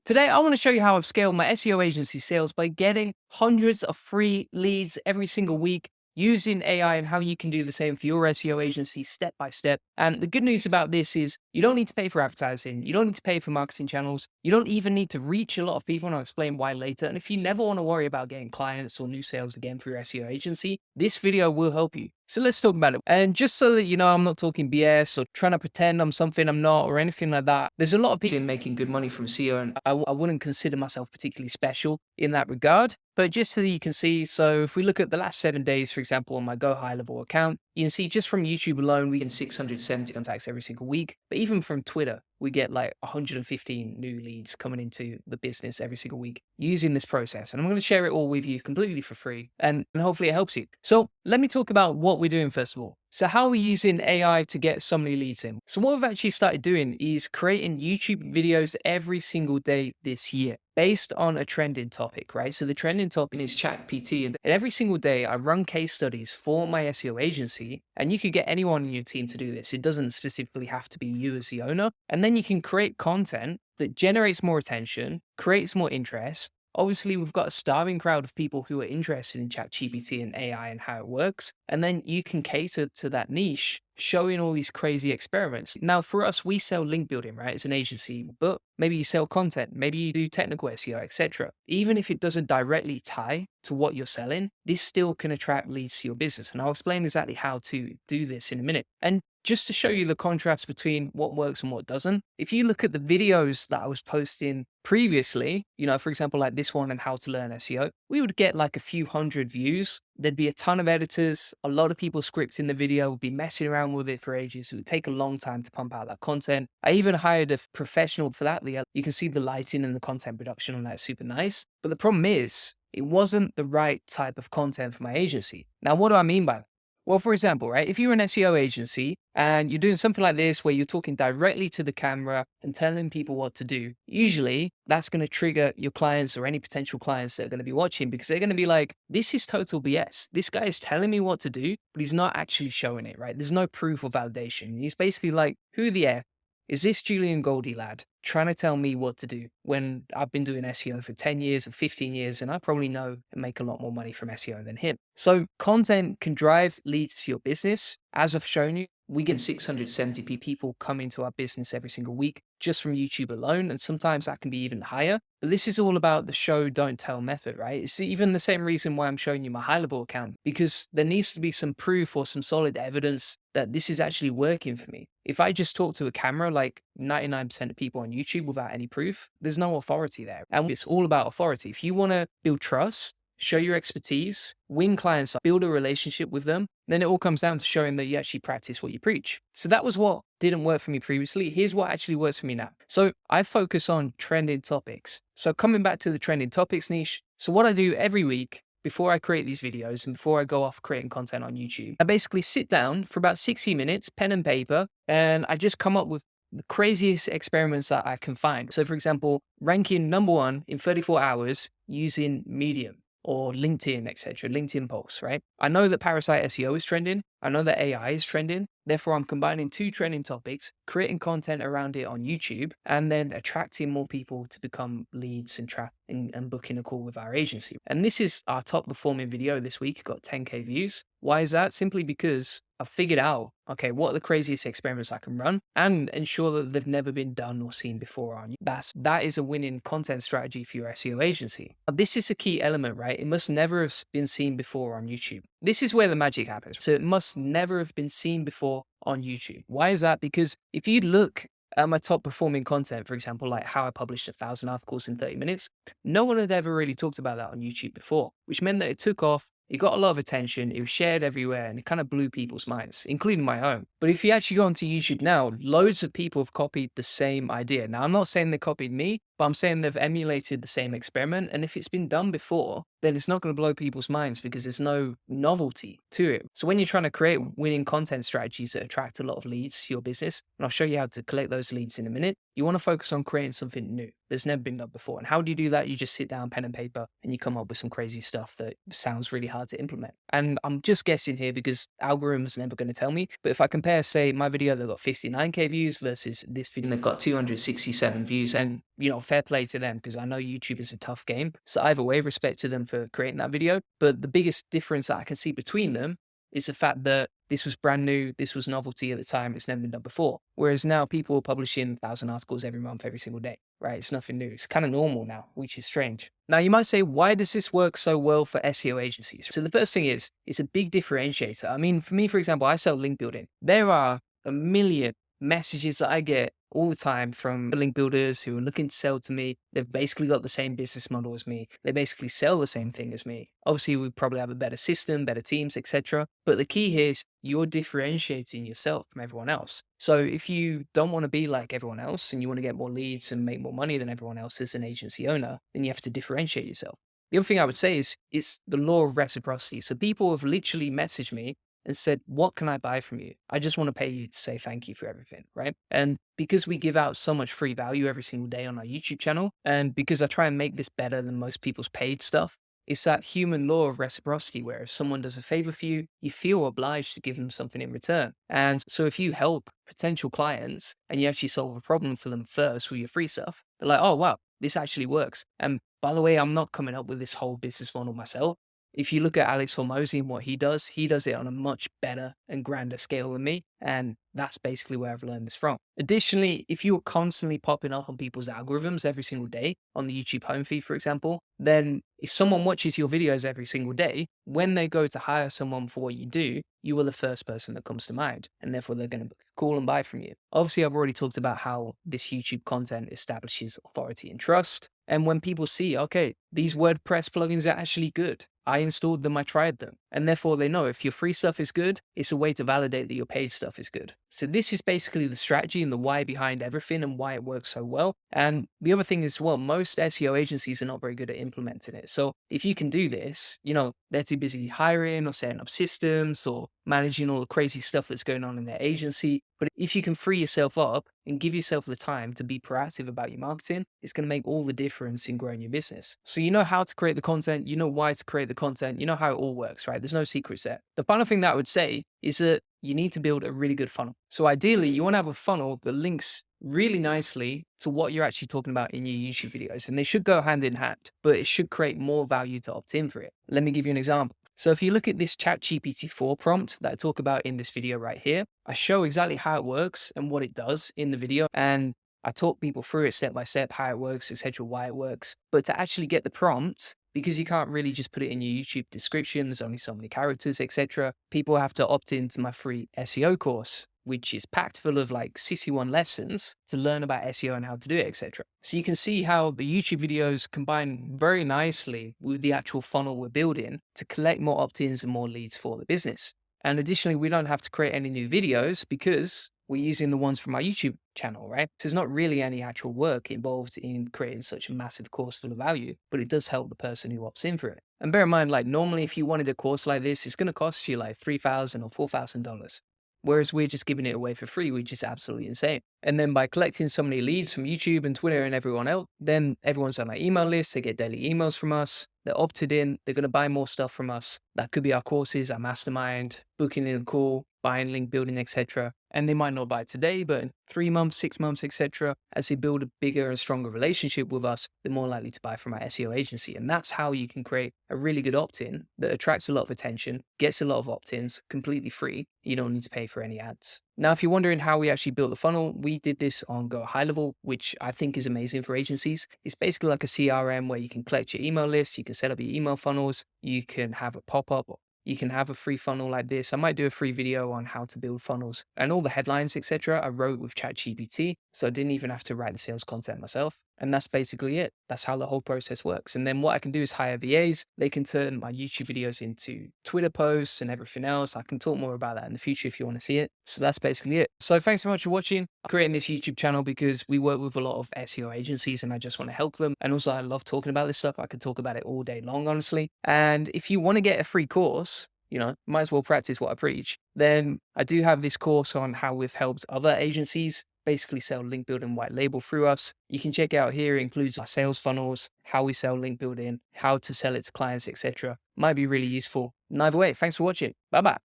Today, I want to show you how I've scaled my SEO agency sales by getting hundreds of free leads every single week using AI, and how you can do the same for your SEO agency step by step. And the good news about this is you don't need to pay for advertising. You don't need to pay for marketing channels. You don't even need to reach a lot of people, and I'll explain why later. And if you never want to worry about getting clients or new sales again for your SEO agency, this video will help you. So let's talk about it. And just so that you know, I'm not talking BS or trying to pretend I'm something I'm not or anything like that. There's a lot of people making good money from SEO, and I wouldn't consider myself particularly special in that regard. But just so you can see, so if we look at the last 7 days, for example, on my Go High Level account, you can see just from YouTube alone, we get 670 contacts every single week. But even from Twitter, we get like 115 new leads coming into the business every single week using this process. And I'm going to share it all with you completely for free, and hopefully it helps you. So let me talk about what we're doing first of all. So how are we using AI to get so many leads in? So what we've actually started doing is creating YouTube videos every single day this year based on a trending topic, right? So the trending topic is ChatGPT, and every single day I run case studies for my SEO agency, and you could get anyone in your team to do this. It doesn't specifically have to be you as the owner. And then you can create content that generates more attention, creates more interest. Obviously, we've got a starving crowd of people who are interested in ChatGPT and AI and how it works. And then you can cater to that niche, showing all these crazy experiments. Now, for us, we sell link building, right? It's an agency, but maybe you sell content, maybe you do technical SEO, etc. Even if it doesn't directly tie to what you're selling, this still can attract leads to your business. And I'll explain exactly how to do this in a minute. And just to show you the contrast between what works and what doesn't, if you look at the videos that I was posting previously, for example, like this one and how to learn SEO, we would get like a few hundred views. There'd be a ton of editors, a lot of people scripting the video, would be messing around with it for ages. It would take a long time to pump out that content. I even hired a professional for that. You can see the lighting and the content production on that, super nice. But the problem is, it wasn't the right type of content for my agency. Now, what do I mean by that? Well, for example, right, if you're an SEO agency and you're doing something like this where you're talking directly to the camera and telling people what to do, usually that's going to trigger your clients or any potential clients that are going to be watching, because they're going to be like, this is total BS. This guy is telling me what to do, but he's not actually showing it, right? There's no proof or validation. He's basically like, who the F is this Julian Goldie lad trying to tell me what to do when I've been doing SEO for 10 years or 15 years, and I probably know and make a lot more money from SEO than him? So content can drive leads to your business. As I've shown you, we get 670 people come into our business every single week just from YouTube alone, and sometimes that can be even higher. But this is all about the show, don't tell method, right? It's even the same reason why I'm showing you my high level account, because there needs to be some proof or some solid evidence that this is actually working for me. If I just talk to a camera like 99% of people on YouTube without any proof, there's no authority there. And it's all about authority. If you want to build trust, show your expertise, win clients, build a relationship with them, then it all comes down to showing that you actually practice what you preach. So that was what didn't work for me previously. Here's what actually works for me now. So I focus on trending topics. So coming back to the trending topics niche. So what I do every week before I create these videos and before I go off creating content on YouTube, I basically sit down for about 60 minutes, pen and paper, and I just come up with the craziest experiments that I can find. So for example, ranking number 1 in 34 hours using Medium or LinkedIn, etc., LinkedIn posts, right? I know that Parasite SEO is trending. I know that AI is trending. Therefore, I'm combining 2 trending topics, creating content around it on YouTube, and then attracting more people to become leads and booking a call with our agency. And this is our top performing video this week. It got 10K views. Why is that? Simply because I've figured out, okay, what are the craziest experiments I can run and ensure that they've never been done or seen before on YouTube. That is a winning content strategy for your SEO agency. Now, this is a key element, right? It must never have been seen before on YouTube. This is where the magic happens. So it must never have been seen before on YouTube. Why is that? Because if you look at my top performing content, for example, like how I published 1,000 articles in 30 minutes, no one had ever really talked about that on YouTube before, which meant that it took off. It got a lot of attention, it was shared everywhere, and it kind of blew people's minds, including my own. But if you actually go onto YouTube now, loads of people have copied the same idea. Now, I'm not saying they copied me, but I'm saying they've emulated the same experiment. And if it's been done before, then it's not going to blow people's minds because there's no novelty to it. So when you're trying to create winning content strategies that attract a lot of leads to your business, and I'll show you how to collect those leads in a minute, you want to focus on creating something new that's never been done before. And how do you do that? You just sit down, pen and paper, and you come up with some crazy stuff that sounds really hard to implement. And I'm just guessing here because algorithms are never going to tell me. But if I compare, say, my video that got 59K views versus this video that got 267 views, and fair play to them because I know YouTube is a tough game. So either way, respect to them for creating that video. But the biggest difference that I can see between them is the fact that this was brand new, this was novelty at the time, it's never been done before. Whereas now people are publishing 1,000 articles every month, every single day, right? It's nothing new. It's kind of normal now, which is strange. Now you might say, why does this work so well for SEO agencies? So the first thing is, it's a big differentiator. I mean, for me, for example, I sell link building. There are a million messages that I get all the time from link builders who are looking to sell to me. They've basically got the same business model as me. They basically sell the same thing as me. Obviously, we probably have a better system, better teams, etc. But the key here is you're differentiating yourself from everyone else. So if you don't want to be like everyone else and you want to get more leads and make more money than everyone else as an agency owner, then you have to differentiate yourself. The other thing I would say is it's the law of reciprocity. So people have literally messaged me and said, what can I buy from you? I just want to pay you to say thank you for everything, right? And because we give out so much free value every single day on our YouTube channel, and because I try and make this better than most people's paid stuff, it's that human law of reciprocity where if someone does a favor for you, you feel obliged to give them something in return. And so if you help potential clients and you actually solve a problem for them first with your free stuff, they're like, oh, wow, this actually works. And by the way, I'm not coming up with this whole business model myself. If you look at Alex Hormozy and what he does it on a much better and grander scale than me. And that's basically where I've learned this from. Additionally, if you're constantly popping up on people's algorithms every single day on the YouTube home feed, for example, then if someone watches your videos every single day, when they go to hire someone for what you do, you are the first person that comes to mind. And therefore, they're going to call and buy from you. Obviously, I've already talked about how this YouTube content establishes authority and trust. And when people see, okay, these WordPress plugins are actually good. I installed them, I tried them. And therefore they know if your free stuff is good, it's a way to validate that your paid stuff is good. So this is basically the strategy and the why behind everything and why it works so well. And the other thing is, well, most SEO agencies are not very good at implementing it. So if you can do this, they're too busy hiring or setting up systems or managing all the crazy stuff that's going on in their agency. But if you can free yourself up and give yourself the time to be proactive about your marketing, it's going to make all the difference in growing your business. So you know how to create the content, you know why to create the content, you know how it all works, right? There's no secrets there. The final thing that I would say is that you need to build a really good funnel. So ideally, you want to have a funnel that links really nicely to what you're actually talking about in your YouTube videos. And they should go hand in hand, but it should create more value to opt in for it. Let me give you an example. So if you look at this ChatGPT 4 prompt that I talk about in this video right here, I show exactly how it works and what it does in the video. And I talk people through it step by step, how it works, etc., why it works. But to actually get the prompt, because you can't really just put it in your YouTube description, there's only so many characters, etc., people have to opt into my free SEO course, which is packed full of like 61 lessons to learn about SEO and how to do it, etc. So you can see how the YouTube videos combine very nicely with the actual funnel we're building to collect more opt-ins and more leads for the business. And additionally, we don't have to create any new videos because we're using the ones from our YouTube channel, right? So there's not really any actual work involved in creating such a massive course full of value, but it does help the person who opts in for it. And bear in mind, like normally if you wanted a course like this, it's going to cost you like $3,000 or $4,000. Whereas we're just giving it away for free, which is absolutely insane. And then by collecting so many leads from YouTube and Twitter and everyone else, then everyone's on our email list. They get daily emails from us. They're opted in. They're going to buy more stuff from us. That could be our courses, our mastermind, booking in a call, buying link building, etc. And they might not buy today, but in 3 months, 6 months, etc. As they build a bigger and stronger relationship with us, they're more likely to buy from our SEO agency. And that's how you can create a really good opt-in that attracts a lot of attention, gets a lot of opt-ins completely free. You don't need to pay for any ads. Now, if you're wondering how we actually built the funnel, we did this on Go High Level, which I think is amazing for agencies. It's basically like a CRM where you can collect your email list, you can set up your email funnels, you can have a pop-up, you can have a free funnel like this. I might do a free video on how to build funnels and all the headlines, etc. I wrote with ChatGPT, so I didn't even have to write the sales content myself. And that's basically it. That's how the whole process works. And then what I can do is hire VAs. They can turn my YouTube videos into Twitter posts and everything else. I can talk more about that in the future if you want to see it. So that's basically it. So thanks so much for watching. I'm creating this YouTube channel because we work with a lot of SEO agencies and I just want to help them. And also I love talking about this stuff. I could talk about it all day long, honestly. And if you want to get a free course, might as well practice what I preach. Then I do have this course on how we've helped other agencies basically sell link building white label through us. You can check out here. It includes our sales funnels, how we sell link building, how to sell it to clients, etc. Might be really useful. And either way, thanks for watching. Bye-bye.